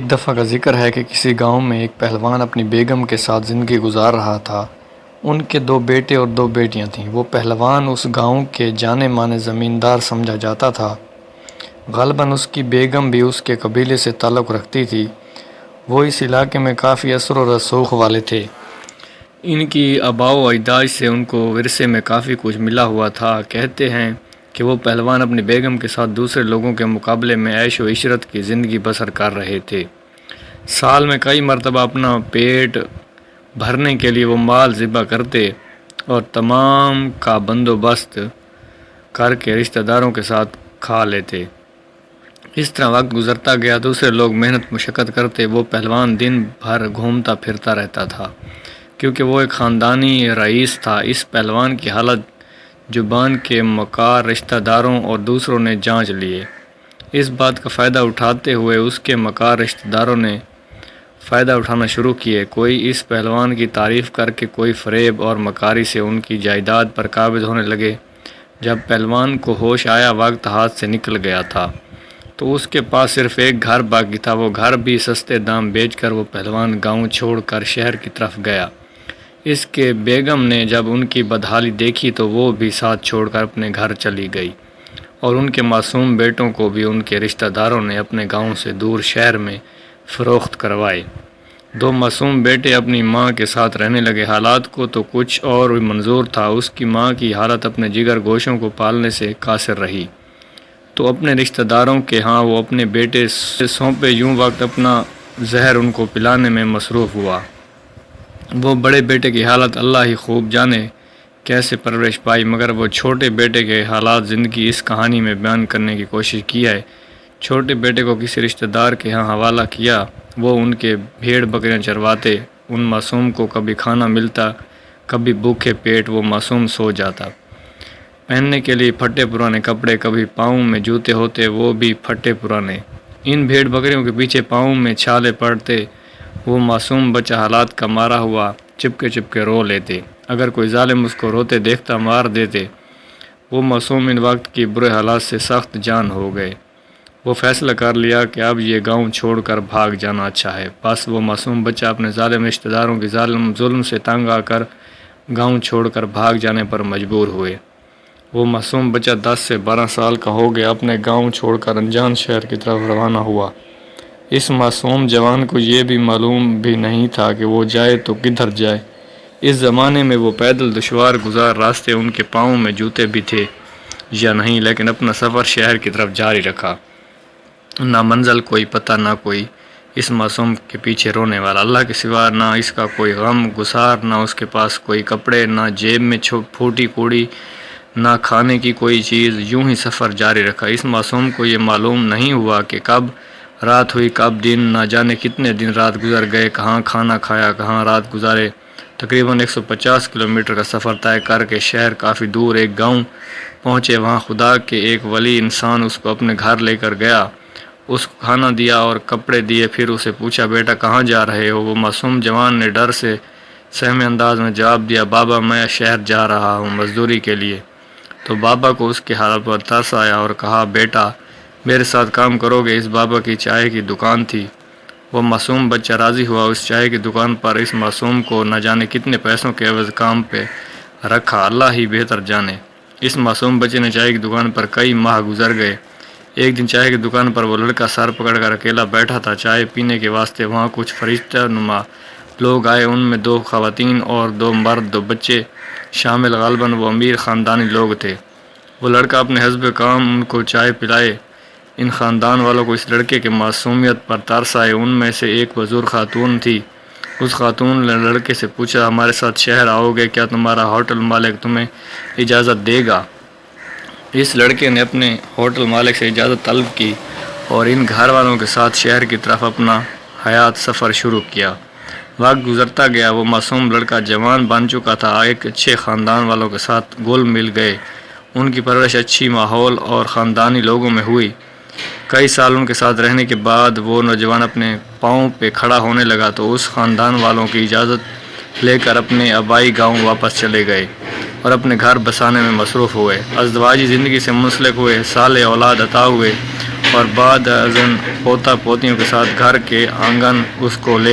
ایک دفعہ کا ذکر ہے کہ کسی گاؤں میں ایک پہلوان اپنی بیگم کے ساتھ زندگی گزار رہا تھا۔ ان کے 2 بیٹے اور 2 بیٹیاں تھیں۔ وہ پہلوان اس گاؤں کے جانے مانے زمیندار سمجھا جاتا تھا۔ غالباً اس کی بیگم بھی اس کے قبیلے سے تعلق رکھتی تھی۔ وہ اس علاقے میں کافی اثر و رسوخ والے تھے۔ ان کی آباء و اجداد سے ان کو ورثے میں کافی کچھ ملا ہوا تھا۔ کہتے ہیں کہ وہ پہلوان اپنی بیگم کے ساتھ دوسرے لوگوں کے مقابلے میں عیش و عشرت کی زندگی بسر کر رہے تھے۔ سال میں کئی مرتبہ اپنا پیٹ بھرنے کے لیے وہ مال ذبح کرتے اور تمام کا بندوبست کر کے رشتہ داروں کے ساتھ کھا لیتے۔ اس طرح وقت گزرتا گیا، دوسرے لوگ محنت مشقت کرتے، وہ پہلوان دن بھر گھومتا پھرتا رہتا تھا۔ کیونکہ وہ ایک خاندانی رئیس تھا، اس پہلوان کی حالت زبان کے مکار رشتہ داروں اور دوسروں نے جانچ لیے۔ اس بات کا فائدہ اٹھاتے ہوئے اس کے مکار رشتہ داروں نے فائدہ اٹھانا شروع کیے۔ کوئی اس پہلوان کی تعریف کر کے، کوئی فریب اور مکاری سے ان کی جائیداد پر قابض ہونے لگے۔ جب پہلوان کو ہوش آیا، وقت ہاتھ سے نکل گیا تھا، تو اس کے پاس صرف ایک گھر باقی تھا۔ وہ گھر بھی سستے دام بیچ کر وہ پہلوان گاؤں چھوڑ کر شہر کی طرف گیا۔ اس کے بیگم نے جب ان کی بدحالی دیکھی تو وہ بھی ساتھ چھوڑ کر اپنے گھر چلی گئی، اور ان کے معصوم بیٹوں کو بھی ان کے رشتہ داروں نے اپنے گاؤں سے دور شہر میں فروخت کروائے۔ 2 معصوم بیٹے اپنی ماں کے ساتھ رہنے لگے۔ حالات کو تو کچھ اور منظور تھا، اس کی ماں کی حالت اپنے جگر گوشوں کو پالنے سے قاصر رہی، تو اپنے رشتہ داروں کے ہاں وہ اپنے بیٹے سونپے، یوں وقت اپنا زہر ان کو پلانے میں مصروف ہوا۔ وہ بڑے بیٹے کی حالت اللہ ہی خوب جانے کیسے پرورش پائی، مگر وہ چھوٹے بیٹے کے حالات زندگی اس کہانی میں بیان کرنے کی کوشش کی ہے۔ چھوٹے بیٹے کو کسی رشتہ دار کے ہاں حوالہ کیا، وہ ان کے بھیڑ بکریاں چرواتے۔ ان معصوم کو کبھی کھانا ملتا، کبھی بھوکے پیٹ وہ معصوم سو جاتا۔ پہننے کے لیے پھٹے پرانے کپڑے، کبھی پاؤں میں جوتے ہوتے، وہ بھی پھٹے پرانے۔ ان بھیڑ بکریوں کے پیچھے پاؤں میں چھالے پڑتے۔ وہ معصوم بچہ حالات کا مارا ہوا چپکے رو لیتے۔ اگر کوئی ظالم اس کو روتے دیکھتا مار دیتے۔ وہ معصوم ان وقت کی برے حالات سے سخت جان ہو گئے۔ وہ فیصلہ کر لیا کہ اب یہ گاؤں چھوڑ کر بھاگ جانا اچھا ہے۔ بس وہ معصوم بچہ اپنے ظالم رشتہ داروں کی ظلم سے تنگ آ کر گاؤں چھوڑ کر بھاگ جانے پر مجبور ہوئے۔ وہ معصوم بچہ 10 سے 12 سال کا ہو گیا، اپنے گاؤں چھوڑ کر انجان شہر کی طرف روانہ ہوا۔ اس معصوم جوان کو یہ بھی معلوم بھی نہیں تھا کہ وہ جائے تو کدھر جائے۔ اس زمانے میں وہ پیدل دشوار گزار راستے، ان کے پاؤں میں جوتے بھی تھے یا نہیں، لیکن اپنا سفر شہر کی طرف جاری رکھا۔ نہ منزل کوئی پتہ، نہ کوئی اس معصوم کے پیچھے رونے والا، اللہ کے سوا نہ اس کا کوئی غم گسار، نہ اس کے پاس کوئی کپڑے، نہ جیب میں پھوٹی کوڑی، نہ کھانے کی کوئی چیز۔ یوں ہی سفر جاری رکھا۔ اس معصوم کو یہ معلوم نہیں ہوا کہ کب رات ہوئی کب دن، نہ جانے کتنے دن رات گزر گئے، کہاں کھانا کھایا، کہاں رات گزارے۔ تقریباً 150 کلومیٹر کا سفر طے کر کے شہر کافی دور ایک گاؤں پہنچے۔ وہاں خدا کے ایک ولی انسان اس کو اپنے گھر لے کر گیا، اس کو کھانا دیا اور کپڑے دیے، پھر اسے پوچھا بیٹا کہاں جا رہے ہو؟ وہ معصوم جوان نے ڈر سے سہمے انداز میں جواب دیا، بابا میں شہر جا رہا ہوں مزدوری کے لیے۔ تو بابا کو اس کی حالت پر ترس آیا اور کہا بیٹا میرے ساتھ کام کرو گے؟ اس بابا کی چائے کی دکان تھی۔ وہ معصوم بچہ راضی ہوا۔ اس چائے کی دکان پر اس معصوم کو نہ جانے کتنے پیسوں کے عوض کام پہ رکھا، اللہ ہی بہتر جانے۔ اس معصوم بچے نے چائے کی دکان پر کئی ماہ گزر گئے۔ ایک دن چائے کی دکان پر وہ لڑکا سر پکڑ کر اکیلا بیٹھا تھا چائے پینے کے واسطے۔ وہاں کچھ فرشتہ نما لوگ آئے، ان میں 2 خواتین اور 2 مرد، 2 بچے شامل۔ غالباً وہ امیر خاندانی لوگ تھے۔ وہ لڑکا اپنے حسب کام ان کو چائے پلائے۔ ان خاندان والوں کو اس لڑکے کے معصومیت پر ترس آئے۔ ان میں سے ایک بزرگ خاتون تھی۔ اس خاتون نے لڑکے سے پوچھا ہمارے ساتھ شہر آؤ گے؟ کیا تمہارا ہوٹل مالک تمہیں اجازت دے گا؟ اس لڑکے نے اپنے ہوٹل مالک سے اجازت طلب کی اور ان گھر والوں کے ساتھ شہر کی طرف اپنا حیات سفر شروع کیا۔ وقت گزرتا گیا، وہ معصوم لڑکا جوان بن چکا تھا، ایک اچھے خاندان والوں کے ساتھ گھل مل گئے۔ ان کی پرورش اچھی ماحول اور خاندانی لوگوں میں ہوئی۔ کئی سال ان کے ساتھ رہنے کے بعد وہ نوجوان اپنے پاؤں پہ کھڑا ہونے لگا تو اس خاندان والوں کی اجازت لے کر اپنے آبائی گاؤں واپس چلے گئے اور اپنے گھر بسانے میں مصروف ہوئے۔ ازدواجی زندگی سے منسلک ہوئے، صالح اولاد عطا ہوئے اور بعد ازاں پوتا پوتیوں کے ساتھ گھر کے آنگن اس کو لے